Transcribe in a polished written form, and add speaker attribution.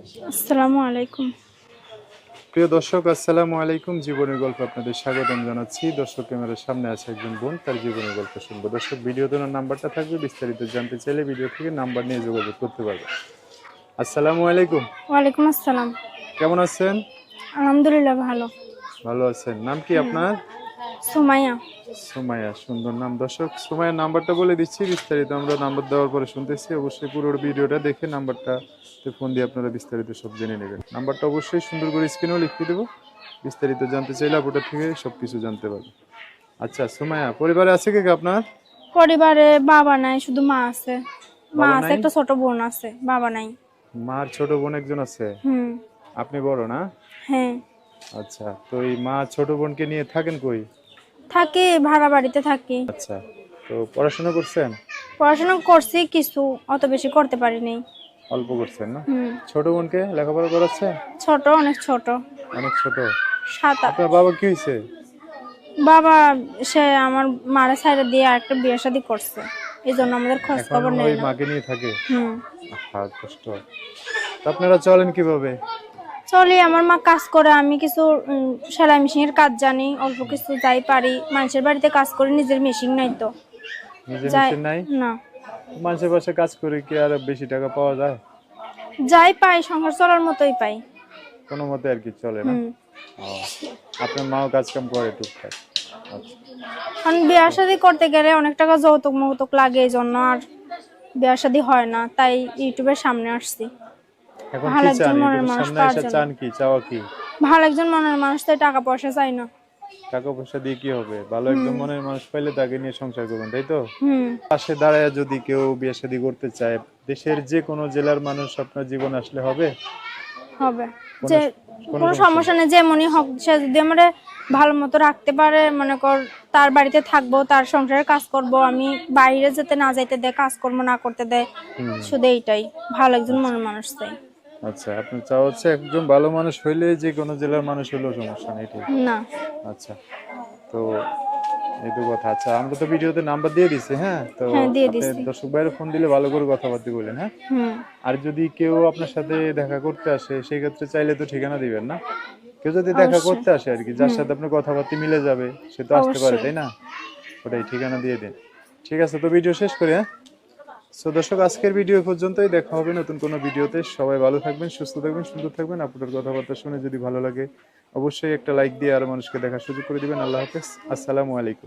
Speaker 1: আসসালামু আলাইকুম।
Speaker 2: প্রিয় দর্শক, আসসালামু আলাইকুম। জীবনের গল্প আপনাদের স্বাগতম জানাচ্ছি। দর্শক, ক্যামেরার সামনে আছে একজন বোন, তার জীবনের গল্প শুনবো। দর্শক, ভিডিওতে ওনার নাম্বারটা থাকবে, বিস্তারিত জানতে চাইলে ভিডিও থেকে নাম্বার নিয়ে যোগাযোগ করতে পারবে। আসসালামু আলাইকুম।
Speaker 1: ওয়ালাইকুম আসসালাম।
Speaker 2: কেমন আছেন?
Speaker 1: আলহামদুলিল্লাহ ভালো।
Speaker 2: ভালো আছেন? নাম কি আপনার?
Speaker 1: সুমাইয়া।
Speaker 2: সুমাইয়া, সুন্দর নাম। দর্শক, সুমাইয়ার নাম্বারটা বলে দিচ্ছি, বিস্তারিত আমরা নাম্বার দেওয়ার পরে শুনতেছি। অবশ্যই পুরো ভিডিওটা দেখে নাম্বারটাতে ফোন দিয়ে আপনারা বিস্তারিত সব জেনে নেবেন। নাম্বারটা অবশ্যই সুন্দর করে স্ক্রিনেও লিখে দেবো, বিস্তারিত জানতে চাইলে আপনার থেকে সবকিছু জানতে পারবেন। আচ্ছা সুমাইয়া, পরিবারে আছে কে কে আপনার?
Speaker 1: পরিবারে বাবা নাই, শুধু মা আছে। মা
Speaker 2: বাবা
Speaker 1: আছে,
Speaker 2: নাই?
Speaker 1: একটা ছোট বোন আছে, বাবা নাই।
Speaker 2: মার ছোট বোন একজন আছে?
Speaker 1: হুম।
Speaker 2: আপনি বড় না?
Speaker 1: হ্যাঁ।
Speaker 2: আচ্ছা, তো এই মা ছোট বোনকে নিয়ে থাকেন কই?
Speaker 1: থাকি, ভাড়া বাড়িতে থাকি।
Speaker 2: আচ্ছা, তো পড়াশোনা করছেন?
Speaker 1: পড়াশোনা করছি কিছু, অত বেশি করতে পারিনি।
Speaker 2: অল্প করছেন না?
Speaker 1: হুম।
Speaker 2: ছোট বোনকে লেখাপড়া করাচ্ছে?
Speaker 1: ছোট, অনেক ছোট।
Speaker 2: অনেক ছোট?
Speaker 1: সাত
Speaker 2: আপনার বাবা কি হয়েছে?
Speaker 1: বাবা সে আমার মারা ছাইড়া দিয়ে আরেকটা বিয়ে শাদী করছে, এই জন্য আমাদের খোঁজ
Speaker 2: এখন
Speaker 1: খবর নেই
Speaker 2: ওই
Speaker 1: না।
Speaker 2: মাকে নিয়ে থাকে?
Speaker 1: হুম।
Speaker 2: হ্যাঁ, কষ্ট। তো আপনারা চলেন কিভাবে?
Speaker 1: চলি, আমার মা কাজ করে, আমি কিছু সেলাই মেশিনের কাজ জানি, অল্প কিছু যাই পারি। মানুষের বাড়িতে কাজ করি, নিজের মেশিন নাই তো
Speaker 2: নিজের
Speaker 1: যাই
Speaker 2: মেশিন নাই?
Speaker 1: না।
Speaker 2: মানুষের বাসায় কাজ করে কি আর বেশি টাকা পাওয়া যায়?
Speaker 1: যাই পাই সংসার চলার মতোই পাই।
Speaker 2: কোনো মতে আর কি চলে না?
Speaker 1: হুম।
Speaker 2: ও, আপনার মাও কাজ কাম করে টুকটাক? আচ্ছা।
Speaker 1: কারণ বিয়ে শাদী করতে গেলে অনেক টাকা যৌতুক মৌতুক লাগে, এই জন্য আর বিয়ে শাদী হয় না, তাই ইউটিউবের সামনে আসছি।
Speaker 2: এখন
Speaker 1: ভালো
Speaker 2: কি
Speaker 1: একজন
Speaker 2: চান?
Speaker 1: মনের
Speaker 2: ইউটিউবের
Speaker 1: মানুষ
Speaker 2: সামনে
Speaker 1: পাওয়ার
Speaker 2: এসে
Speaker 1: জন্য।
Speaker 2: চান কি, চাওয়া কি?
Speaker 1: ভালো একজন মনের মানুষ, তাই টাকা পয়সা চাই না।
Speaker 2: টাকা পয়সা দিয়ে কি হবে? ভালো
Speaker 1: হুম।
Speaker 2: একজন মনের মানুষ পাইলে তাকে নিয়ে সংসার করবেন, তাই তো?
Speaker 1: হুম।
Speaker 2: পাশে দাঁড়ায় যদি কেউ বিয়ে শাদী করতে চায়, দেশের যে কোনো জেলার মানুষ আপনার জীবন আসলে হবে?
Speaker 1: হবে।
Speaker 2: কোনো
Speaker 1: যে
Speaker 2: কোনো
Speaker 1: কোনো
Speaker 2: সমস্যা
Speaker 1: সমস্যা
Speaker 2: নেই?
Speaker 1: নেই, যেমনই হোক, সে যদি আমার ভালো মতো রাখতে পারে, মনে কর তার বাড়িতে থাকবো, তার সংসারের কাজ করব, আমি বাইরে যেতে না যাইতে দেয়, কাজ কর্ম না করতে দেয়,
Speaker 2: হুম।
Speaker 1: শুধু এইটাই। ভালো একজন মনের মানুষ চাই।
Speaker 2: আচ্ছা, আপনার চাওয়া হচ্ছে একজন ভালো মানুষ হইলে যে কোনো জেলার মানুষ হলেও সমস্যা নেই, ঠিক?
Speaker 1: না।
Speaker 2: আচ্ছা, তো এই তো কথা। আচ্ছা, আমরা তো ভিডিওতে নাম্বার দিয়ে দিছি, হ্যাঁ? তো
Speaker 1: হ্যাঁ, দিয়ে
Speaker 2: আপনি
Speaker 1: দিছি।
Speaker 2: দর্শক ভাইয়ের ফোন দিলে ভালো করে কথাবার্তা বলেন, হ্যাঁ?
Speaker 1: হুম।
Speaker 2: আর যদি কেউ আপনার সাথে দেখা করতে আসে, সেই ক্ষেত্রে চাইলে তো ঠিকানা দিবেন না? কেউ যদি দেখা
Speaker 1: অবশ্যই।
Speaker 2: করতে আসে আর কি, যার সাথে আপনার কথাবার্তা মিলে যাবে, সে তো আসতে পারে,
Speaker 1: অবশ্যই।
Speaker 2: তাই না? ওটাই, ঠিকানা দিয়ে দিন। ঠিক আছে, তো ভিডিও শেষ করি, হ্যাঁ? সো দর্শক, আজকের ভিডিও পর্যন্তই। দেখা হবে নতুন কোনো ভিডিওতে। সবাই ভালো থাকবেন, সুস্থ থাকবেন, সুন্দর থাকবেন। আপনাদের কথাবার্তা শুনে যদি ভালো লাগে, অবশ্যই একটা লাইক দিয়ে আরো মানুষকে দেখার সুযোগ করে দিবেন। আল্লাহ হাফেজ, আসসালামু আলাইকুম।